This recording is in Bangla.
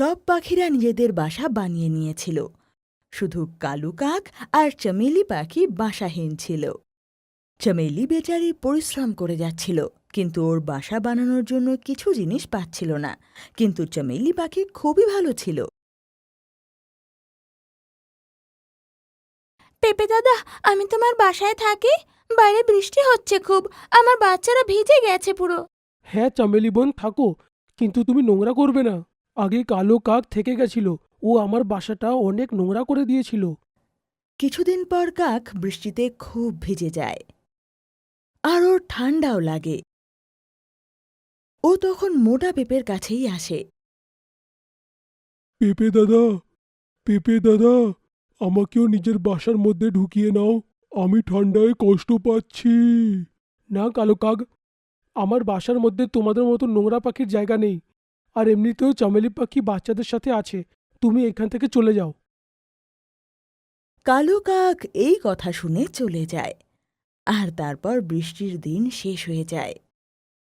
সব পাখিরা নিজেদের বাসা বানিয়ে নিয়েছিল, শুধু কালু কাক আর চমেলি পাখি বাসাহীন ছিল। চমেলি বেচারি পরিশ্রম করে যাচ্ছিল, কিন্তু ওর বাসা বানানোর জন্য কিছু জিনিস পাচ্ছিল না। কিন্তু চমেলি পাখি খুবই ভালো ছিল। পেঁপে দাদা, আমি তোমার বাসায় থাকি। বাইরে বৃষ্টি হচ্ছে খুব, আমার বাচ্চারা ভিজে গেছে পুরো। হ্যাঁ চামেলি বোন, থাকো, কিন্তু তুমি নোংরা করবে না। আগে কালো কাক থেকে গেছিল, ও আমার বাসাটা অনেক নোংরা করে দিয়েছিল। কিছুদিন পর কাক বৃষ্টিতে খুব ভিজে যায়, আর ওর ঠান্ডাও লাগে। ও তখন মোটা পেঁপের কাছেই আসে। পেঁপে দাদা, পেঁপে দাদা, আমাকেও নিজের বাসার মধ্যে ঢুকিয়ে নাও, আমি ঠান্ডায় কষ্ট পাচ্ছি। না কালো কাক, আমার বাসার মধ্যে তোমাদের মতো নোংরা পাখির জায়গা নেই। আর এমনিতেও চামেলি পাখি বাচ্চাদের সাথে আছে, তুমি এখান থেকে চলে যাও। কালো কাক এই কথা শুনে চলে যায়, আর তারপর বৃষ্টির দিন শেষ হয়ে যায়।